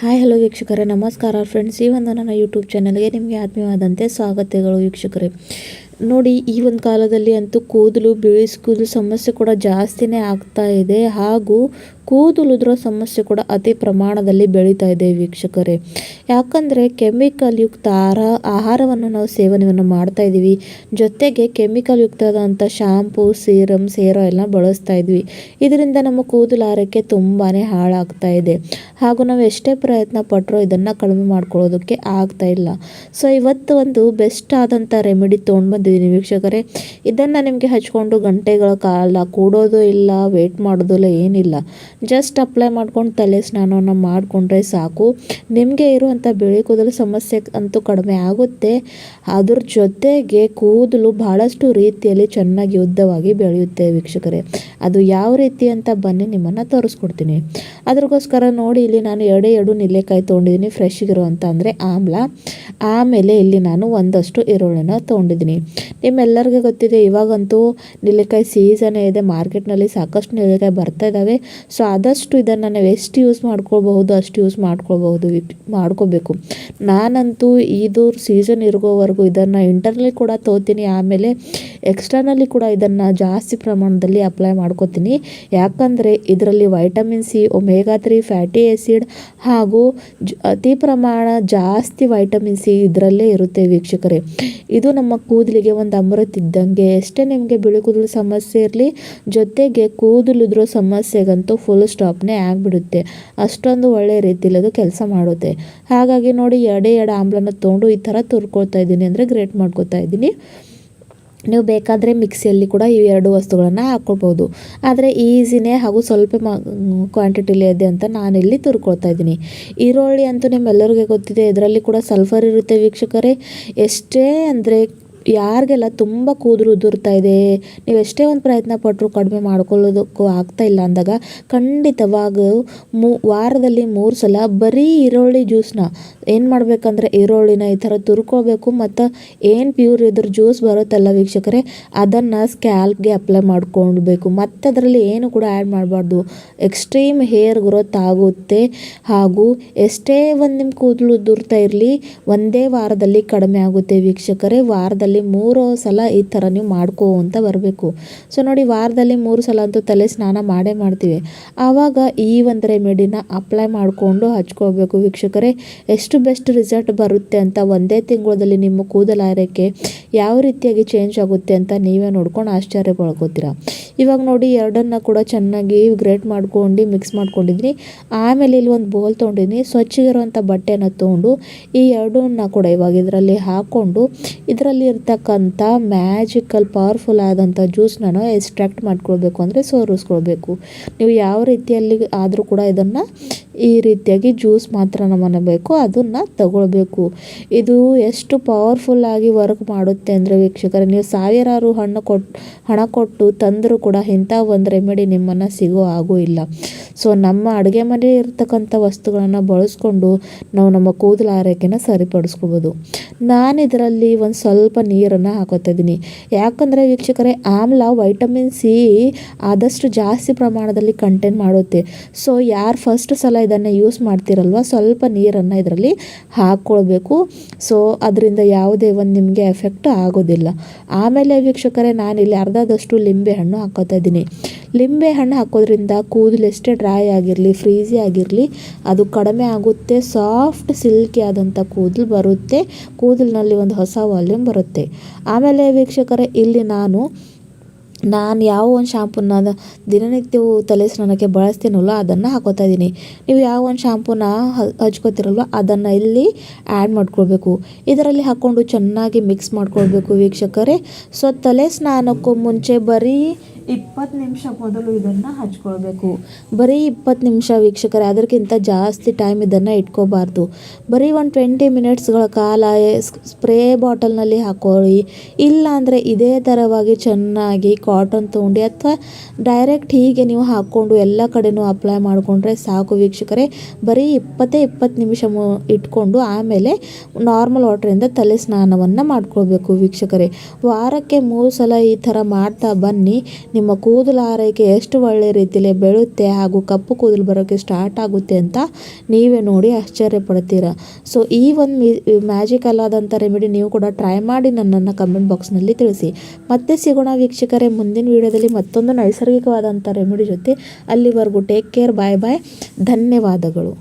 Hi hello ವೀಕ್ಷಕರೇ, ನಮಸ್ಕಾರ friends. ಈ ಒಂದು ನನ್ನ ಯೂಟ್ಯೂಬ್ ಚಾನಲ್ಗೆ ನಿಮಗೆ ಆತ್ಮೀಯವಾದಂತೆ ಸ್ವಾಗತಗಳು ವೀಕ್ಷಕರೇ. ನೋಡಿ, ಈ ಒಂದು ಕಾಲದಲ್ಲಿ ಅಂತೂ ಕೂದಲು ಕೂದಲು ಸಮಸ್ಯೆ ಕೂಡ ಜಾಸ್ತಿನೇ ಆಗ್ತಾ ಇದೆ. ಹಾಗೂ ಕೂದಲು ಉದುರೋ ಸಮಸ್ಯೆ ಕೂಡ ಅತಿ ಪ್ರಮಾಣದಲ್ಲಿ ಬೆಳೀತಾ ಇದೆ ವೀಕ್ಷಕರೇ. ಯಾಕಂದರೆ ಕೆಮಿಕಲ್ ಯುಕ್ತ ಆಹಾರವನ್ನು ನಾವು ಸೇವನೆಯನ್ನು ಮಾಡ್ತಾ ಇದ್ದೀವಿ. ಜೊತೆಗೆ ಕೆಮಿಕಲ್ ಯುಕ್ತವಾದಂಥ ಶಾಂಪೂ, ಸೇರೋ ಎಲ್ಲ ಬಳಸ್ತಾ ಇದ್ವಿ. ಇದರಿಂದ ನಮ್ಮ ಕೂದಲು ಆರೈಕೆ ತುಂಬಾ ಹಾಳಾಗ್ತಾ ಇದೆ. ಹಾಗೂ ನಾವು ಎಷ್ಟೇ ಪ್ರಯತ್ನ ಪಟ್ಟರೂ ಇದನ್ನು ಕಡಿಮೆ ಮಾಡ್ಕೊಳ್ಳೋದಕ್ಕೆ ಆಗ್ತಾ ಇಲ್ಲ. ಸೊ ಇವತ್ತು ಒಂದು ಬೆಸ್ಟ್ ಆದಂಥ ರೆಮಿಡಿ ತೊಗೊಂಡು ಬಂದಿದ್ದೀನಿ ವೀಕ್ಷಕರೇ. ಇದನ್ನು ನಿಮಗೆ ಹಚ್ಕೊಂಡು ಗಂಟೆಗಳ ಕಾಲ ಕೂಡೋದು ಇಲ್ಲ, ವೇಟ್ ಮಾಡೋದಿಲ್ಲ, ಏನಿಲ್ಲ. ಜಸ್ಟ್ ಅಪ್ಲೈ ಮಾಡ್ಕೊಂಡು ತಲೆ ಸ್ನಾನವನ್ನು ಮಾಡಿಕೊಂಡ್ರೆ ಸಾಕು. ನಿಮಗೆ ಇರುವಂಥ ಬಿಳಿ ಕೂದಲು ಸಮಸ್ಯೆ ಅಂತೂ ಕಡಿಮೆ ಆಗುತ್ತೆ. ಅದ್ರ ಜೊತೆಗೆ ಕೂದಲು ಬಹಳಷ್ಟು ರೀತಿಯಲ್ಲಿ ಚೆನ್ನಾಗಿ ಉದ್ದವಾಗಿ ಬೆಳೆಯುತ್ತೆ ವೀಕ್ಷಕರೇ. ಅದು ಯಾವ ರೀತಿ ಅಂತ ಬನ್ನಿ ನಿಮ್ಮನ್ನು ತೋರಿಸ್ಕೊಡ್ತೀನಿ. ಅದಕ್ಕೋಸ್ಕರ ನೋಡಿ, ಇಲ್ಲಿ ನಾನು ಎರಡು ನೆಲ್ಲಿಕಾಯಿ ತೊಗೊಂಡಿದ್ದೀನಿ, ಫ್ರೆಶ್ ಇರುವಂಥ ಅಂದರೆ ಆಮ್ಲ. ಆಮೇಲೆ ಇಲ್ಲಿ ನಾನು ಒಂದಷ್ಟು ಈರುಳ್ಳಿನ ತೊಗೊಂಡಿದ್ದೀನಿ. ನಿಮ್ಮೆಲ್ಲರಿಗೂ ಗೊತ್ತಿದೆ, ಇವಾಗಂತೂ ನೆಲ್ಲಿಕಾಯಿ ಸೀಸನೇ ಇದೆ. ಮಾರ್ಕೆಟ್ನಲ್ಲಿ ಸಾಕಷ್ಟು ನೆಲ್ಲಿಕಾಯಿ ಬರ್ತಾ ಇದ್ದಾವೆ. ಸೊ ಆದಷ್ಟು ಇದನ್ನು ನಾವು ಎಷ್ಟು ಯೂಸ್ ಮಾಡ್ಕೊಳ್ಬಹುದು ಅಷ್ಟು ಯೂಸ್ ಮಾಡ್ಕೋಬೇಕು. ನಾನಂತೂ ಇದು ಸೀಸನ್ ಇರೋವರೆಗೂ ಇದನ್ನು ಇಂಟರ್ನಲ್ಲಿ ಕೂಡ ತೊಗೋತೀನಿ. ಆಮೇಲೆ ಎಕ್ಸ್ಟರ್ನಲ್ಲಿ ಕೂಡ ಇದನ್ನು ಜಾಸ್ತಿ ಪ್ರಮಾಣದಲ್ಲಿ ಅಪ್ಲೈ ಮಾಡ್ಕೋತೀನಿ. ಯಾಕಂದರೆ ಇದರಲ್ಲಿ vitamin C, omega 3 fatty acid ಹಾಗೂ ಅತಿ ಪ್ರಮಾಣ ಜಾಸ್ತಿ ವೈಟಮಿನ್ ಸಿ ಇದರಲ್ಲೇ ಇರುತ್ತೆ ವೀಕ್ಷಕರೇ. ಇದು ನಮ್ಮ ಕೂದಲಿಗೆ ಒಂದು ಅಮೃತ ಇದ್ದಂಗೆ. ಎಷ್ಟೇ ನಿಮಗೆ ಬಿಳಿ ಕೂದಲು ಸಮಸ್ಯೆ ಇರಲಿ, ಜೊತೆಗೆ ಕೂದಲುದ್ರೋ ಸಮಸ್ಯೆಗಂತೂ ಫುಲ್ ಸ್ಟಾಪ್ನೇ ಆಗಿಬಿಡುತ್ತೆ. ಅಷ್ಟೊಂದು ಒಳ್ಳೆಯ ರೀತಿಯಲ್ಲಿ ಅದು ಕೆಲಸ ಮಾಡುತ್ತೆ. ಹಾಗಾಗಿ ನೋಡಿ, ಎರಡು ಆಮ್ಲನ ತೊಗೊಂಡು ಈ ಥರ ತುರ್ಕೊಳ್ತಾ ಇದ್ದೀನಿ, ಅಂದರೆ ಗ್ರೇಟ್ ಮಾಡ್ಕೊತಾ ಇದ್ದೀನಿ. ನೀವು ಬೇಕಾದರೆ ಮಿಕ್ಸಿಯಲ್ಲಿ ಕೂಡ ಈ ಎರಡು ವಸ್ತುಗಳನ್ನು ಹಾಕ್ಕೊಳ್ಬೋದು. ಆದರೆ ಈಸಿನೇ ಹಾಗೂ ಸ್ವಲ್ಪ ಕ್ವಾಂಟಿಟಿಲಿ ಇದೆ ಅಂತ ನಾನಿಲ್ಲಿ ತುರ್ಕೊಳ್ತಾ ಇದ್ದೀನಿ. ಈರುಳ್ಳಿ ಅಂತೂ ನಿಮ್ಮೆಲ್ಲರಿಗೂ ಗೊತ್ತಿದೆ, ಇದರಲ್ಲಿ ಕೂಡ ಸಲ್ಫರ್ ಇರುತ್ತೆ ವೀಕ್ಷಕರೇ. ಎಷ್ಟೇ ಅಂದರೆ ಯಾರಿಗೆಲ್ಲ ತುಂಬ ಕೂದಲು ಉದುರ್ತಾ ಇದೆ, ನೀವು ಎಷ್ಟೇ ಒಂದು ಪ್ರಯತ್ನ ಪಟ್ಟರು ಕಡಿಮೆ ಮಾಡ್ಕೊಳ್ಳೋದಕ್ಕೂ ಆಗ್ತಾ ಇಲ್ಲ ಅಂದಾಗ ಖಂಡಿತವಾಗೂ ವಾರದಲ್ಲಿ 3 ಸಲ ಬರೀ ಈರುಳ್ಳಿ ಜ್ಯೂಸನ್ನ ಏನು ಮಾಡಬೇಕಂದ್ರೆ, ಈರುಳ್ಳಿನ ಈ ಥರ ತುರ್ಕೋಬೇಕು. ಮತ್ತು ಏನು ಪ್ಯೂರ್ ಇದ್ರ ಜ್ಯೂಸ್ ಬರುತ್ತಲ್ಲ ವೀಕ್ಷಕರೇ, ಅದನ್ನು ಸ್ಕ್ಯಾಲ್ಪ್ಗೆ ಅಪ್ಲೈ ಮಾಡ್ಕೊಳ್ಬೇಕು. ಮತ್ತು ಅದರಲ್ಲಿ ಏನು ಕೂಡ ಆ್ಯಡ್ ಮಾಡಬಾರ್ದು. ಎಕ್ಸ್ಟ್ರೀಮ್ ಹೇರ್ ಗ್ರೋತ್ ಆಗುತ್ತೆ. ಹಾಗೂ ಎಷ್ಟೇ ಒಂದು ನಿಮ್ಮ ಕೂದಲು ಉದುರ್ತಾ ಇರಲಿ, ಒಂದೇ ವಾರದಲ್ಲಿ ಕಡಿಮೆ ಆಗುತ್ತೆ ವೀಕ್ಷಕರೇ. ವಾರದಲ್ಲಿ 3 ಸಲ ಈ ಥರ ನೀವು ಅಂತ ಬರಬೇಕು. ಸೊ ನೋಡಿ, ವಾರದಲ್ಲಿ 3 ಸಲ ಅಂತೂ ತಲೆ ಸ್ನಾನ ಮಾಡ್ತೀವಿ. ಆವಾಗ ಈ ಒಂದು ರೆಮಿಡಿನ ಅಪ್ಲೈ ಮಾಡಿಕೊಂಡು ಹಚ್ಕೊಳ್ಬೇಕು ವೀಕ್ಷಕರೇ. ಎಷ್ಟು ಬೆಸ್ಟ್ ರಿಸಲ್ಟ್ ಬರುತ್ತೆ ಅಂತ ಒಂದೇ ತಿಂಗಳಲ್ಲಿ ನಿಮ್ಮ ಕೂದಲು ಆರೈಕೆ ಯಾವ ರೀತಿಯಾಗಿ ಚೇಂಜ್ ಆಗುತ್ತೆ ಅಂತ ನೀವೇ ನೋಡ್ಕೊಂಡು ಆಶ್ಚರ್ಯ ಪಡ್ಕೋತೀರಾ. ಇವಾಗ ನೋಡಿ, ಎರಡನ್ನ ಕೂಡ ಚೆನ್ನಾಗಿ ಗ್ರೇಟ್ ಮಾಡ್ಕೊಂಡು ಮಿಕ್ಸ್ ಮಾಡ್ಕೊಂಡಿದ್ದೀನಿ. ಆಮೇಲೆ ಇಲ್ಲಿ ಒಂದು ಬೌಲ್ ತೊಗೊಂಡಿದ್ದೀನಿ. ಸ್ವಚ್ಛಗಿರುವಂಥ ಬಟ್ಟೆನ ತೊಗೊಂಡು ಈ ಎರಡನ್ನ ಕೂಡ ಇವಾಗ ಇದರಲ್ಲಿ ಹಾಕ್ಕೊಂಡು ಇದರಲ್ಲಿ ಇರ್ತಕ್ಕಂಥ ಮ್ಯಾಜಿಕಲ್ ಪವರ್ಫುಲ್ ಆದಂಥ ಜ್ಯೂಸ್ನ ಎಕ್ಸ್ಟ್ರಾಕ್ಟ್ ಮಾಡ್ಕೊಳ್ಬೇಕು, ಅಂದರೆ ಸೋರಿಸ್ಕೊಳ್ಬೇಕು. ನೀವು ಯಾವ ರೀತಿಯಲ್ಲಿ ಆದರೂ ಕೂಡ ಇದನ್ನು ಈ ರೀತಿಯಾಗಿ ಜ್ಯೂಸ್ ಮಾತ್ರ ನಮ್ಮನ್ನು ಬೇಕು, ಅದನ್ನು ತಗೊಳ್ಬೇಕು. ಇದು ಎಷ್ಟು ಪವರ್ಫುಲ್ಲಾಗಿ ವರ್ಕ್ ಮಾಡುತ್ತೆ ಅಂದರೆ ವೀಕ್ಷಕರೇ, ನೀವು ಸಾವಿರಾರು ಹಣ ಕೊಟ್ಟು ತಂದರೂ ಕೂಡ ಇಂಥ ಒಂದು ರೆಮಿಡಿ ನಿಮ್ಮನ್ನು ಸಿಗೋ ಆಗೋ ಇಲ್ಲ. ಸೊ ನಮ್ಮ ಅಡುಗೆ ಮನೆ ಇರ್ತಕ್ಕಂಥ ವಸ್ತುಗಳನ್ನು ಬಳಸ್ಕೊಂಡು ನಾವು ನಮ್ಮ ಕೂದಲು ಆರೈಕೆನ ಸರಿಪಡಿಸ್ಕೋಬೋದು. ನಾನು ಇದರಲ್ಲಿ ಒಂದು ಸ್ವಲ್ಪ ನೀರನ್ನು ಹಾಕೋತಾ ಇದ್ದೀನಿ. ಯಾಕಂದರೆ ವೀಕ್ಷಕರೇ, ಆಮ್ಲ ವೈಟಮಿನ್ ಸಿ ಆದಷ್ಟು ಜಾಸ್ತಿ ಪ್ರಮಾಣದಲ್ಲಿ ಕಂಟೆಂಟ್ ಮಾಡುತ್ತೆ. ಸೊ ಯಾರು ಫಸ್ಟ್ ಸಲ ಇದನ್ನು ಯೂಸ್ ಮಾಡ್ತಿರಲ್ವ, ಸ್ವಲ್ಪ ನೀರನ್ನು ಇದರಲ್ಲಿ ಹಾಕ್ಕೊಳ್ಬೇಕು. ಸೊ ಅದರಿಂದ ಯಾವುದೇ ಒಂದು ನಿಮಗೆ ಎಫೆಕ್ಟ್ ಆಗೋದಿಲ್ಲ. ಆಮೇಲೆ ವೀಕ್ಷಕರೇ, ನಾನಿಲ್ಲಿ ಅರ್ಧದಷ್ಟು ಲಿಂಬೆ ಹಣ್ಣು ಹಾಕೋತಾ ಇದ್ದೀನಿ. ಲಿಂಬೆ ಹಣ್ಣು ಹಾಕೋದ್ರಿಂದ ಕೂದಲು ಎಷ್ಟೇ ಡ್ರೈ ಆಗಿರಲಿ, ಫ್ರೀಝಿ ಆಗಿರಲಿ, ಅದು ಕಡಿಮೆ ಆಗುತ್ತೆ. ಸಾಫ್ಟ್ ಸಿಲ್ಕಿ ಆದಂಥ ಕೂದಲು ಬರುತ್ತೆ. ಕೂದಲಿನಲ್ಲಿ ಒಂದು ಹೊಸ ವಾಲ್ಯೂಮ್ ಬರುತ್ತೆ. ಆಮೇಲೆ ವೀಕ್ಷಕರೇ, ಇಲ್ಲಿ ನಾನು ಯಾವ ಒಂದು ಶಾಂಪೂನ ದಿನನಿತ್ಯವೂ ತಲೆ ಸ್ನಾನಕ್ಕೆ ಬಳಸ್ತೀನಲ್ವ ಅದನ್ನು ಹಾಕೋತಾ ಇದ್ದೀನಿ. ನೀವು ಯಾವ ಒಂದು ಶಾಂಪೂನ ಹಚ್ಕೋತಿರಲ್ವ ಅದನ್ನು ಇಲ್ಲಿ ಆ್ಯಡ್ ಮಾಡ್ಕೊಳ್ಬೇಕು. ಇದರಲ್ಲಿ ಹಾಕ್ಕೊಂಡು ಚೆನ್ನಾಗಿ ಮಿಕ್ಸ್ ಮಾಡ್ಕೊಳ್ಬೇಕು ವೀಕ್ಷಕರೇ. ಸೊ ತಲೆ ಸ್ನಾನಕ್ಕೂ ಮುಂಚೆ ಬರೀ 20 ನಿಮಿಷ ಮೊದಲು ಇದನ್ನು ಹಚ್ಕೊಳ್ಬೇಕು. ಬರೀ 20 ನಿಮಿಷ ವೀಕ್ಷಕರೇ, ಅದಕ್ಕಿಂತ ಜಾಸ್ತಿ ಟೈಮ್ ಇದನ್ನು ಇಟ್ಕೋಬಾರ್ದು. ಬರೀ ಒಂದು 20 ಮಿನಿಟ್ಸ್ಗಳ ಕಾಲ ಸ್ಪ್ರೇ ಬಾಟಲ್ನಲ್ಲಿ ಹಾಕೊಳ್ಳಿ. ಇಲ್ಲ ಅಂದರೆ ಇದೇ ಥರವಾಗಿ ಚೆನ್ನಾಗಿ ಕಾಟನ್ ತೊಗೊಂಡು ಅಥವಾ ಡೈರೆಕ್ಟ್ ಹೀಗೆ ನೀವು ಹಾಕ್ಕೊಂಡು ಎಲ್ಲ ಕಡೆನೂ ಅಪ್ಲೈ ಮಾಡಿಕೊಂಡ್ರೆ ಸಾಕು ವೀಕ್ಷಕರೇ. ಬರೀ 20 ನಿಮಿಷ ಇಟ್ಕೊಂಡು ಆಮೇಲೆ ನಾರ್ಮಲ್ ವಾಟರಿಂದ ತಲೆ ಸ್ನಾನವನ್ನು ಮಾಡ್ಕೊಳ್ಬೇಕು ವೀಕ್ಷಕರೇ. ವಾರಕ್ಕೆ 3 ಸಲ ಈ ಥರ ಮಾಡ್ತಾ ಬನ್ನಿ. ನಿಮ್ಮ ಕೂದಲು ಆರೈಕೆ ಎಷ್ಟು ಒಳ್ಳೆ ರೀತಿಯಲ್ಲಿ ಬೆಳುತ್ತೆ ಹಾಗೂ ಕಪ್ಪು ಕೂದಲು ಬರೋಕ್ಕೆ ಸ್ಟಾರ್ಟ್ ಆಗುತ್ತೆ ಅಂತ ನೀವೇ ನೋಡಿ ಆಶ್ಚರ್ಯ ಪಡ್ತೀರಾ. ಸೊ ಈ ಒಂದು ಮ್ಯಾಜಿಕಲ್ ಆದಂಥ ರೆಮಿಡಿ ನೀವು ಕೂಡ ಟ್ರೈ ಮಾಡಿ ನನ್ನನ್ನು ಕಮೆಂಟ್ ಬಾಕ್ಸ್ನಲ್ಲಿ ತಿಳಿಸಿ. ಮತ್ತೆ ಸಿಗೋಣ ವೀಕ್ಷಕರೇ ಮುಂದಿನ ವಿಡಿಯೋದಲ್ಲಿ ಮತ್ತೊಂದು ನೈಸರ್ಗಿಕವಾದಂಥ ರೆಮಿಡಿ ಜೊತೆ. ಅಲ್ಲಿವರೆಗೂ ಟೇಕ್ ಕೇರ್, ಬಾಯ್ ಬಾಯ್, ಧನ್ಯವಾದಗಳು.